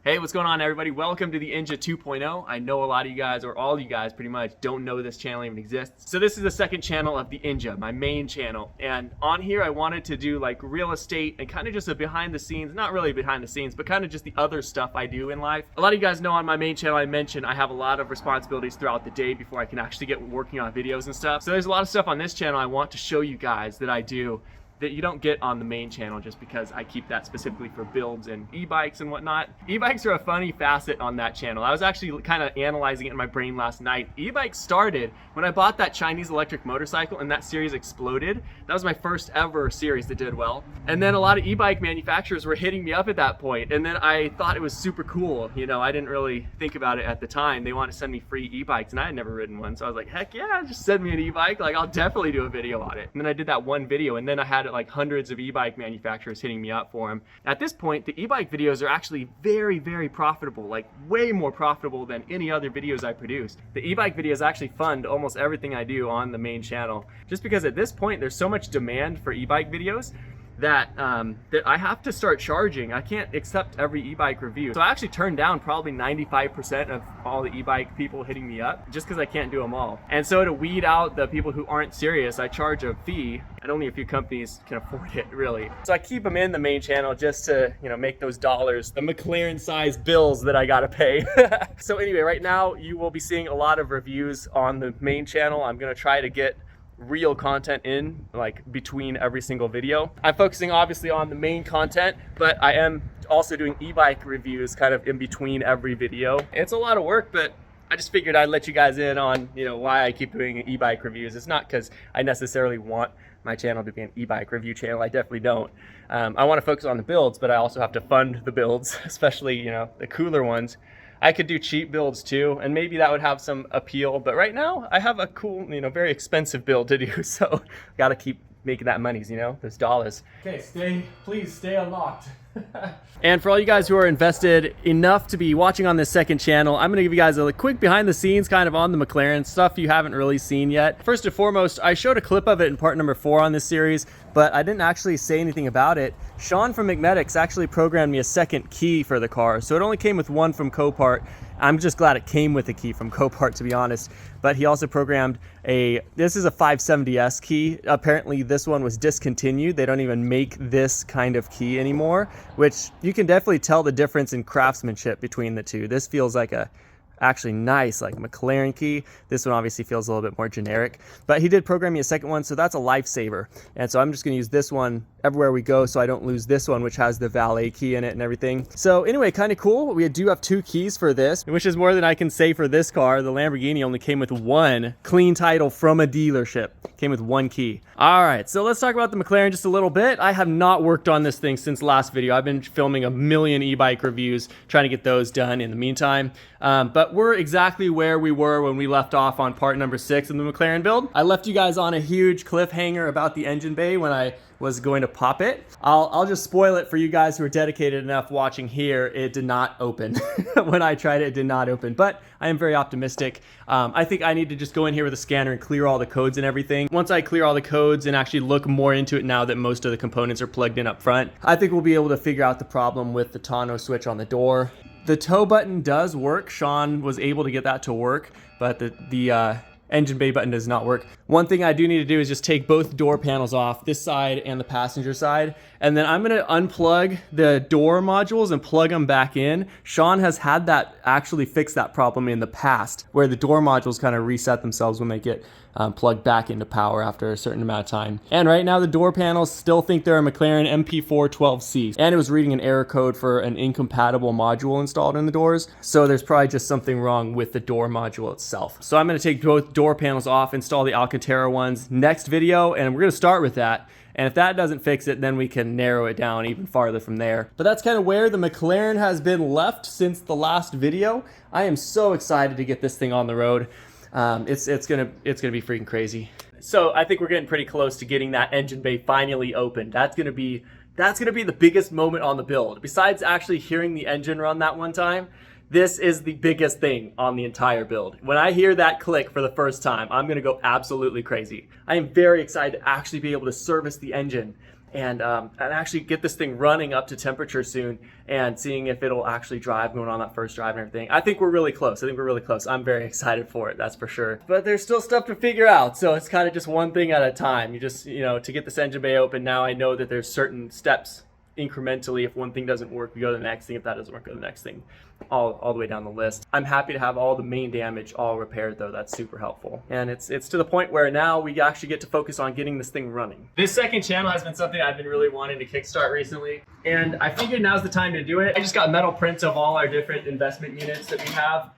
Hey, what's going on, everybody? Welcome to the Inja 2.0. I know a lot of you guys, or all you guys pretty much, don't know this channel even exists. So this is the second channel of the Inja, my main channel. And on here, I wanted to do like real estate and kind of just a behind the scenes, not really behind the scenes, but kind of just the other stuff I do in life. A lot of you guys know on my main channel, I mentioned I have a lot of responsibilities throughout the day before I can actually get working on videos and stuff. So there's a lot of stuff on this channel I want to show you guys that I do that you don't get on the main channel, just because I keep that specifically for builds and e-bikes and whatnot. E-bikes are a funny facet on that channel. I was actually kind of analyzing it in my brain last night. E-bikes started when I bought that Chinese electric motorcycle and that series exploded. That was my first ever series that did well. And then a lot of e-bike manufacturers were hitting me up at that point. And then I thought it was super cool. You know, I didn't really think about it at the time. They wanted to send me free e-bikes and I had never ridden one. So I was like, heck yeah, just send me an e-bike. Like, I'll definitely do a video on it. And then I did that one video, and then I had like hundreds of e-bike manufacturers hitting me up for them. At this point, the e-bike videos are actually very, very profitable, like way more profitable than any other videos I produce. The e-bike videos actually fund almost everything I do on the main channel, just because at this point there's so much demand for e-bike videos that that I have to start charging. I can't accept every e-bike review. So I actually turned down probably 95% of all the e-bike people hitting me up, just because I can't do them all. And so to weed out the people who aren't serious, I charge a fee, and only a few companies can afford it, really. So I keep them in the main channel just to, you know, make those dollars, the McLaren sized bills that I gotta pay. So anyway, right now you will be seeing a lot of reviews on the main channel. I'm gonna try to get real content in, like, between every single video. I'm focusing obviously on the main content, but I am also doing e-bike reviews kind of in between every video. It's a lot of work, but I just figured I'd let you guys in on, you know, why I keep doing e-bike reviews. It's not because I necessarily want my channel to be an e-bike review channel. I definitely don't. I want to focus on the builds, but I also have to fund the builds, especially, you know, the cooler ones. I could do cheap builds too, and maybe that would have some appeal, but right now I have a cool, you know, very expensive build to do, so gotta keep making that monies, you know, those dollars. Okay, please stay unlocked. And for all you guys who are invested enough to be watching on this second channel, I'm gonna give you guys a quick behind the scenes kind of on the McLaren stuff you haven't really seen yet. First and foremost, I showed a clip of it in part number 4 on this series, but I didn't actually say anything about it. Sean from McMedics actually programmed me a second key for the car, so it only came with one from Copart. I'm just glad it came with a key from Copart, to be honest. But he also programmed this is a 570S key. Apparently this one was discontinued. They don't even make this kind of key anymore, which you can definitely tell the difference in craftsmanship between the two. This feels like a actually nice, like, McLaren key. This one obviously feels a little bit more generic, but he did program me a second one, so that's a lifesaver. And so I'm just gonna use this one everywhere we go so I don't lose this one, which has the valet key in it and everything. So anyway, kind of cool. We do have 2 keys for this, which is more than I can say for this car. The Lamborghini only came with 1 clean title from a dealership. Came with 1 key. All right, so let's talk about the McLaren just a little bit. I have not worked on this thing since last video. I've been filming a million e-bike reviews, trying to get those done in the meantime. But we're exactly where we were when we left off on part number 6 in the McLaren build. I left you guys on a huge cliffhanger about the engine bay when I was going to pop it. I'll just spoil it for you guys who are dedicated enough watching here. It did not open. When I tried it, it did not open, but I am very optimistic. I think I need to just go in here with a scanner and clear all the codes and everything. Once I clear all the codes and actually look more into it now that most of the components are plugged in up front, I think we'll be able to figure out the problem with the tonneau switch on the door. The tow button does work. Sean was able to get that to work, but the engine bay button does not work. One thing I do need to do is just take both door panels off, this side and the passenger side, and then I'm gonna unplug the door modules and plug them back in. Sean has had that actually fix that problem in the past, where the door modules kind of reset themselves when they get plugged back into power after a certain amount of time. And right now the door panels still think they're a McLaren MP412C, and it was reading an error code for an incompatible module installed in the doors. So there's probably just something wrong with the door module itself. So I'm gonna take both door panels off, install the Alcantara ones next video, and we're gonna start with that. And if that doesn't fix it, then we can narrow it down even farther from there. But that's kind of where the McLaren has been left since the last video. I am so excited to get this thing on the road. It's gonna be freaking crazy. So I think we're getting pretty close to getting that engine bay finally opened. That's gonna be the biggest moment on the build. Besides actually hearing the engine run that one time, this is the biggest thing on the entire build. When I hear that click for the first time, I'm gonna go absolutely crazy. I am very excited to actually be able to service the engine and actually get this thing running up to temperature soon and seeing if it'll actually drive, going on that first drive and everything. I think we're really close. I'm very excited for it, that's for sure. But there's still stuff to figure out, so it's kind of just one thing at a time. You just, to get this engine bay open, now I know that there's certain steps incrementally. If one thing doesn't work, we go to the next thing. If that doesn't work, go to the next thing, all the way down the list. I'm happy to have all the main damage all repaired though. That's super helpful. And it's to the point where now we actually get to focus on getting this thing running. This second channel has been something I've been really wanting to kickstart recently, and I figured now's the time to do it. I just got metal prints of all our different investment units that we have.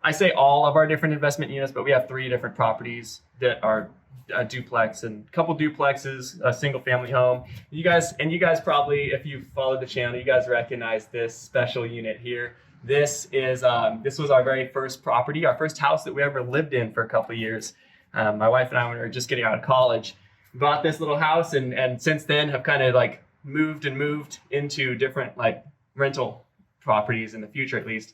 I say all of our different investment units, but we have 3 different properties that are a duplex and a couple duplexes, a single family home. You guys probably, if you followed the channel, you guys recognize this special unit here. This was our very first property, our first house that we ever lived in for a couple of years. My wife and I, when we were just getting out of college, bought this little house, and since then have kind of like moved into different like rental properties in the future at least.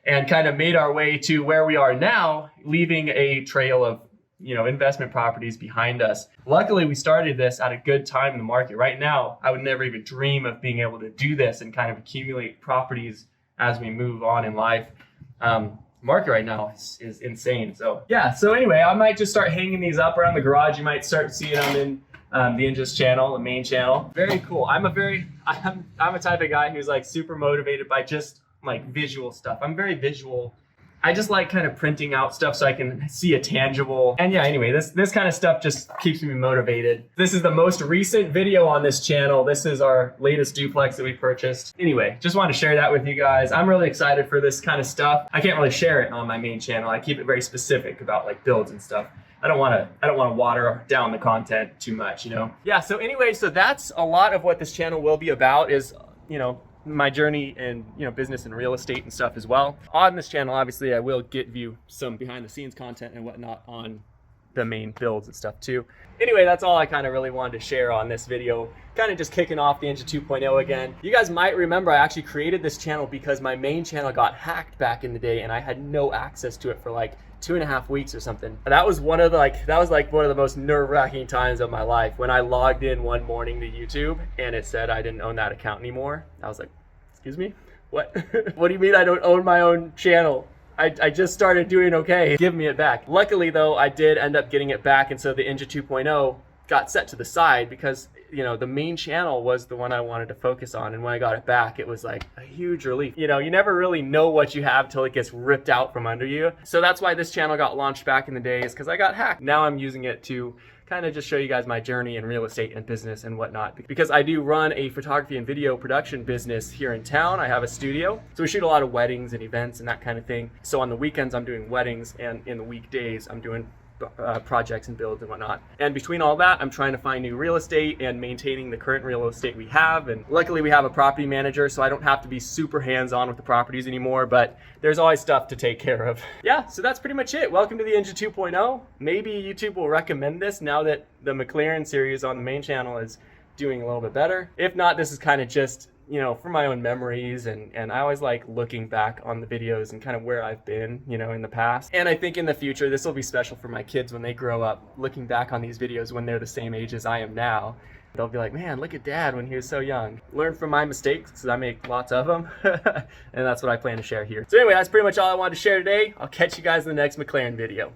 And kind of made our way to where we are now, leaving a trail of investment properties behind us. Luckily, we started this at a good time in the market. Right now, I would never even dream of being able to do this and kind of accumulate properties as we move on in life. Market right now is insane. So yeah, so anyway, I might just start hanging these up around the garage. You might start seeing them in the Inja's channel, the main channel. Very cool. I'm a type of guy who's like super motivated by just like visual stuff. I'm very visual. I just like kind of printing out stuff so I can see a tangible, and yeah, anyway, this kind of stuff just keeps me motivated. This is the most recent video on this channel. This is our latest duplex that we purchased. Anyway, just wanted to share that with you guys. I'm really excited for this kind of stuff. I can't really share it on my main channel. I keep it very specific about like builds and stuff. I don't want to water down the content too much, Yeah, so anyway, so that's a lot of what this channel will be about, is, my journey in business and real estate and stuff as well. On this channel, obviously, I will give you some behind the scenes content and whatnot on the main builds and stuff too. Anyway, that's all I kind of really wanted to share on this video. Kind of just kicking off the Inja 2.0 again. You guys might remember I actually created this channel because my main channel got hacked back in the day and I had no access to it for like 2.5 weeks or something. That was one of the most nerve-wracking times of my life when I logged in one morning to YouTube and it said I didn't own that account anymore. I was like, excuse me? What? What do you mean I don't own my own channel? I just started doing okay. Give me it back. Luckily though, I did end up getting it back, and so the Inja 2.0 got set to the side because the main channel was the one I wanted to focus on, and when I got it back, it was like a huge relief. You never really know what you have till it gets ripped out from under you. So that's why this channel got launched back in the days, because I got hacked. Now I'm using it to kind of just show you guys my journey in real estate and business and whatnot, because I do run a photography and video production business here in town. I have a studio, so we shoot a lot of weddings and events and that kind of thing. So on the weekends I'm doing weddings, and in the weekdays I'm doing projects and builds and whatnot. And between all that, I'm trying to find new real estate and maintaining the current real estate we have. And luckily we have a property manager, so I don't have to be super hands-on with the properties anymore, but there's always stuff to take care of. Yeah, so that's pretty much it. Welcome to the Inja 2.0. Maybe YouTube will recommend this now that the McLaren series on the main channel is doing a little bit better. If not, this is kind of just for my own memories, and I always like looking back on the videos and kind of where I've been, in the past. And I think in the future, this will be special for my kids when they grow up, looking back on these videos when they're the same age as I am now. They'll be like, man, look at Dad when he was so young. Learn from my mistakes, because I make lots of them. And that's what I plan to share here. So anyway, that's pretty much all I wanted to share today. I'll catch you guys in the next McLaren video.